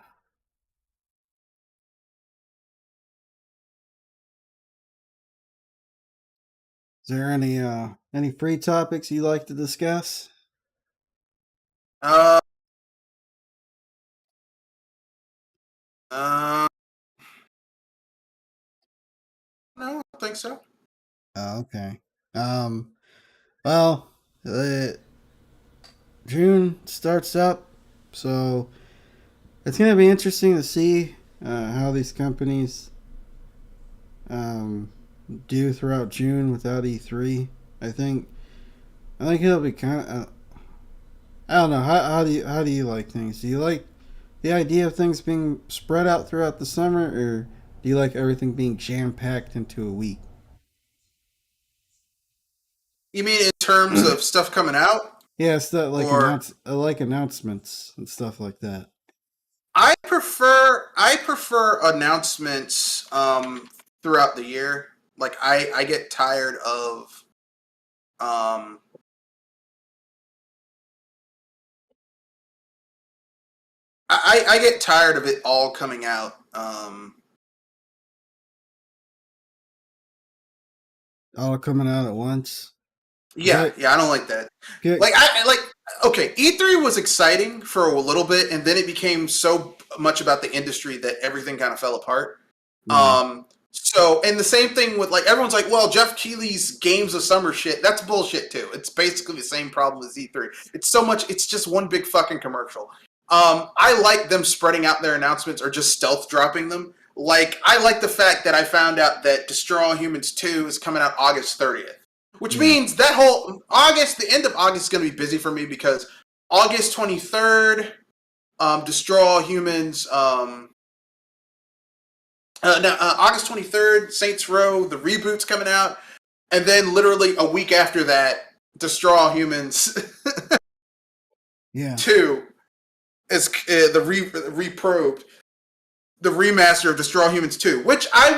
Is there any free topics you'd like to discuss? Uh, uh, no, I don't think so. Oh, okay. Um, well, June starts up, so it's gonna be interesting to see how these companies um, do throughout June without E3. I think I think it'll be kind of. I don't know. How do you like things? Do you like the idea of things being spread out throughout the summer, or do you like everything being jam packed into a week? You mean in terms of stuff coming out? Yeah, it's that like Or announcements and stuff like that. I prefer announcements throughout the year. Like I get tired of um I get tired of it all coming out. All coming out at once. Is Yeah, that yeah, I don't like that. good? Like okay, E3 was exciting for a little bit, and then it became so much about the industry that everything kind of fell apart. Yeah, And the same thing with like everyone's like, well, Jeff Keighley's Games of Summer shit. That's bullshit too. It's basically the same problem as E3. It's so much. It's just one big fucking commercial. I like them spreading out their announcements or just stealth dropping them. Like I like the fact that I found out that Destroy All Humans 2 is coming out August 30th, which yeah, means that whole August, the end of August is going to be busy for me because August 23rd, Destroy All Humans. August 23rd, Saints Row, the reboot's coming out. And then literally a week after that, Destroy All Humans yeah, 2 is reprobed, the remaster of Destroy All Humans 2, which I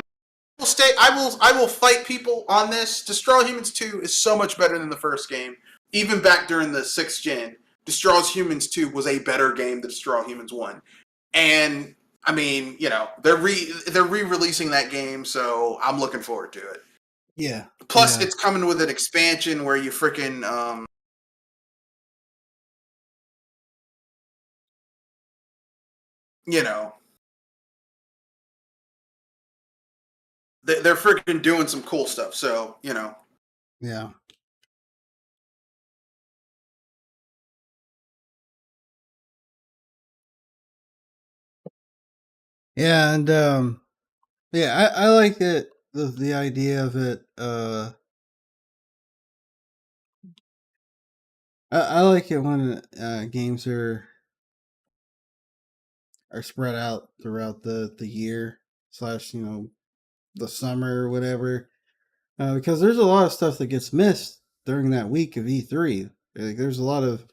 will fight people on this. Destroy All Humans 2 is so much better than the first game. Even back during the 6th gen, Destroy All Humans 2 was a better game than Destroy All Humans 1. And I mean, they're re-releasing that game, so I'm looking forward to it. yeah, Plus, yeah, it's coming with an expansion where you freaking you know, they're freaking doing some cool stuff. So yeah, yeah, and yeah, I like it. The idea of it. I like it when games are spread out throughout the year slash the summer or whatever. Because there's a lot of stuff that gets missed during that week of E3. Like, there's a lot of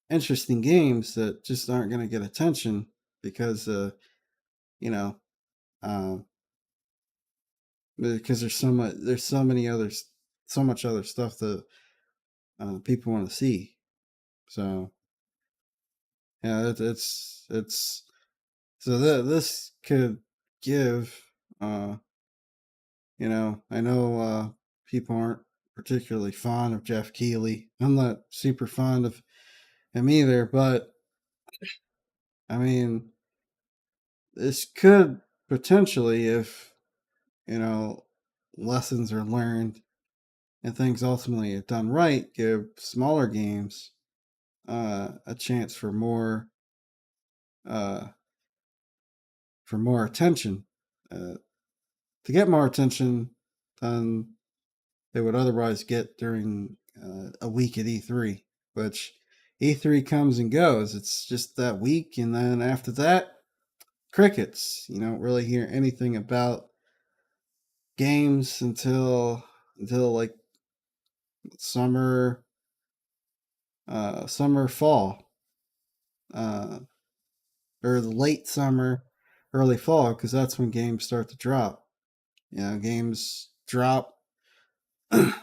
interesting games that just aren't going to get attention because, you know, uh, because there's so many others, so much other stuff that people want to see. So Yeah, it's so that this could give, uh, I know people aren't particularly fond of Jeff Keighley. I'm not super fond of him either, but I mean, this could potentially, if you know, lessons are learned and things ultimately are done right, give smaller games a chance uh, for more attention, uh, to get more attention than they would otherwise get during a week at E3, which E3 comes and goes. It's just that week, and then after that, crickets. You don't really hear anything about games until like summer, fall, uh, or the late summer, early fall, because that's when games start to drop. Games drop.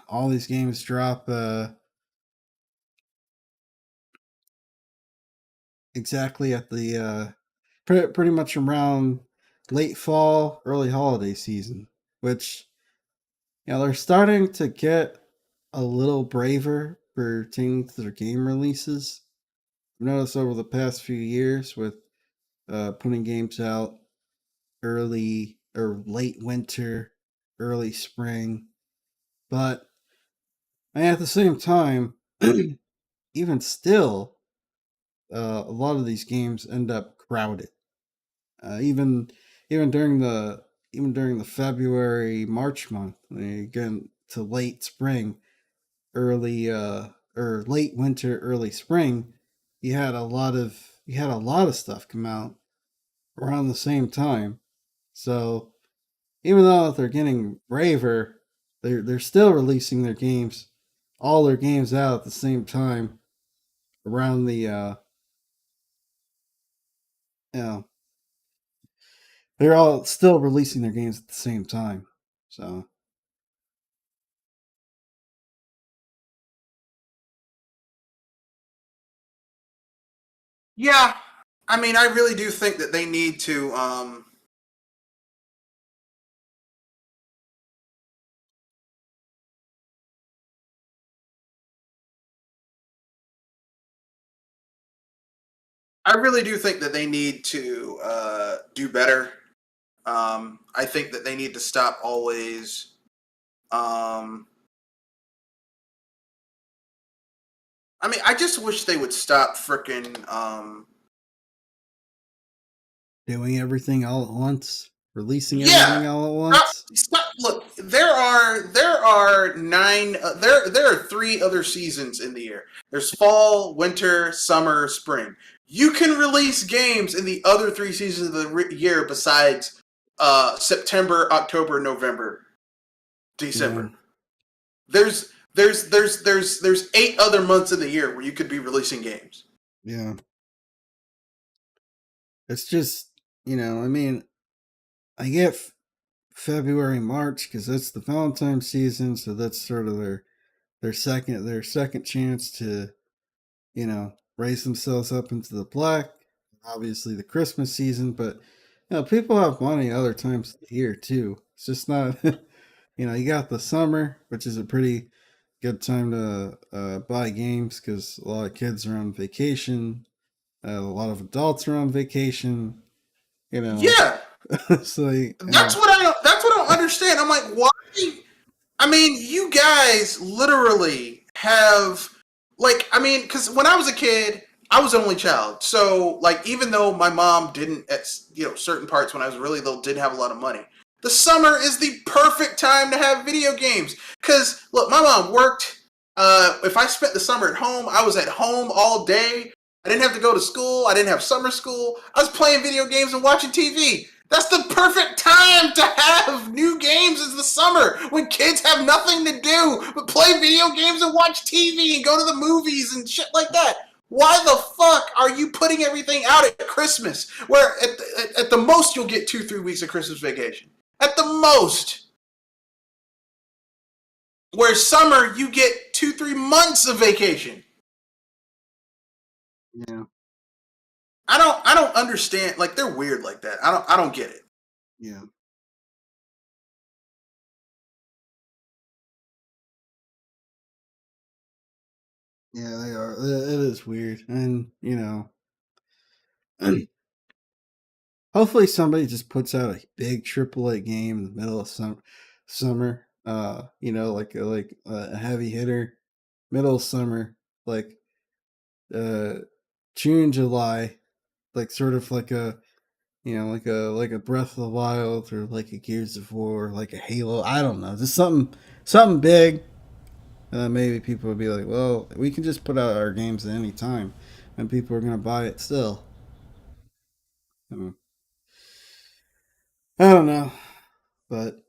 All these games drop exactly at the pretty much around late fall, early holiday season, which they're starting to get a little braver pertaining to their game releases. I've noticed over the past few years with putting games out early or late winter, early spring, but at the same time, even still, a lot of these games end up crowded. Even even during the February March month, again to late spring, early or late winter, early spring, you had a lot of stuff come out around the same time. So even though they're getting braver, they're still releasing all their games out at the same time around the you know they're all still releasing their games at the same time. So Yeah, I mean, I really do think that they need to. I really do think that they need to do better. I think that they need to stop always. Um, I mean, I just wish they would stop freaking. doing everything all at once, releasing Yeah, everything all at stop, once. stop. Look, there are nine. There are three other seasons in the year. There's fall, winter, summer, spring. You can release games in the other three seasons of the year besides September, October, November, Yeah, December. There's 8 other months in the year where you could be releasing games. yeah. It's just I mean, I get February, March because that's the Valentine's season, so that's sort of their second chance to raise themselves up into the black. Obviously, the Christmas season, but people have money other times of the year too. It's just not you got the summer, which is a pretty good time to buy games because a lot of kids are on vacation, a lot of adults are on vacation. You know, Yeah, so that's what I don't understand. I'm like, why? I mean, you guys literally have I mean, because when I was a kid, I was an only child. So, like, even though my mom didn't, at certain parts when I was really little, didn't have a lot of money, the summer is the perfect time to have video games. Because look, my mom worked. If I spent the summer at home, I was at home all day. I didn't have to go to school. I didn't have summer school. I was playing video games and watching TV. That's the perfect time to have new games is the summer when kids have nothing to do but play video games and watch TV and go to the movies and shit like that. Why the fuck are you putting everything out at Christmas where at the most you'll get 2-3 weeks of Christmas vacation? At the most. Where summer you get 2-3 months of vacation. yeah. I don't understand. Like they're weird like that. I don't get it. Yeah. Yeah, they are. It is weird, and hopefully somebody just puts out a big AAA game in the middle of summer. Like a heavy hitter, middle of summer, like uh June, July, like sort of like a like a Breath of the Wild or like a Gears of War, like a Halo. I don't know, just something big. Maybe people would be like, well, we can just put out our games at any time, and people are gonna buy it still. Um, I don't know, but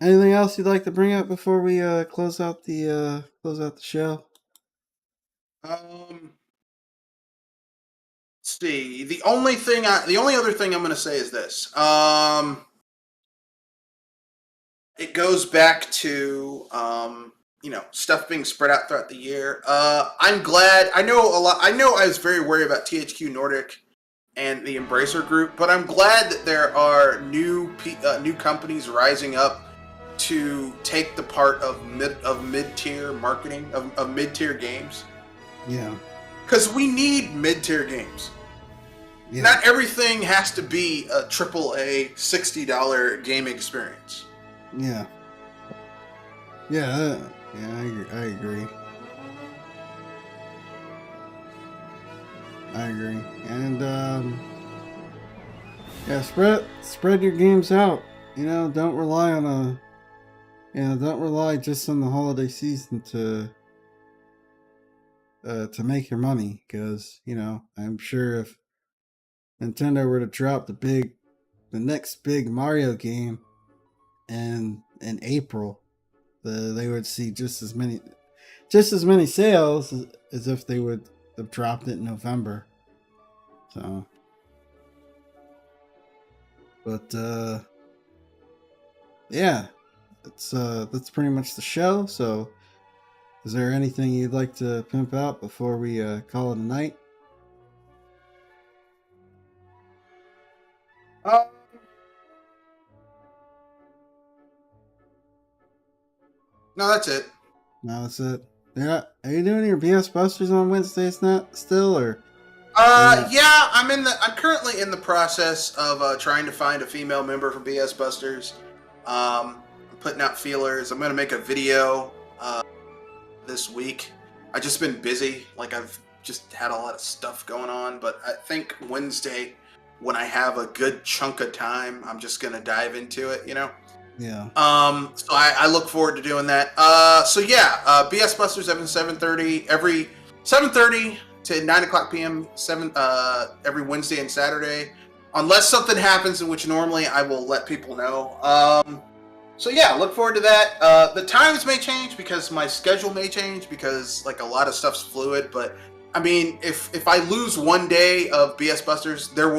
anything else you'd like to bring up before we close out the show? Um, let's see. The only other thing I'm going to say is this. It goes back to stuff being spread out throughout the year. I'm glad. I know a lot. I know I was very worried about THQ Nordic and the Embracer Group, but I'm glad that there are new companies rising up to take the part of mid tier marketing of mid tier games, Yeah, because we need mid tier games. yeah, Not everything has to be a AAA $60 game experience. yeah, yeah, yeah. I agree. I agree. And yeah, spread your games out. Don't rely on don't rely just on the holiday season to make your money, because I'm sure if Nintendo were to drop the next big Mario game in April, they would see just as many sales as if they would have dropped it in November. So, but yeah, that's pretty much the show. So, is there anything you'd like to pimp out before we call it a night? Uh, no, that's it. No, that's it. Yeah, are you doing your BS Busters on Wednesdays not still, or not? Yeah, I'm currently in the process of trying to find a female member for BS Busters. I'm putting out feelers. I'm gonna make a video this week. I've just been busy. Like I've just had a lot of stuff going on, but I think Wednesday, when I have a good chunk of time, I'm just gonna dive into it. Yeah, So I look forward to doing that. So yeah, BS Busters every 7:30 to 9 o'clock p.m. Every Wednesday and Saturday, unless something happens, in which normally I will let people know. So yeah, look forward to that. The times may change because my schedule may change, because like a lot of stuff's fluid. But I mean, if I lose one day of BS Busters, there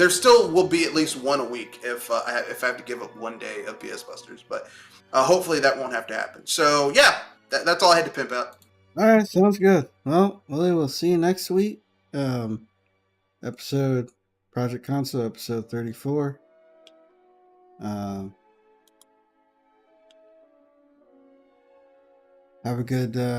still will be at least one a week if I have to give up one day of BS Busters. But hopefully that won't have to happen. So yeah, that's all I had to pimp out. all right, sounds good. Well, we'll see you next week. Um, episode Project Console episode 34. Um, have a good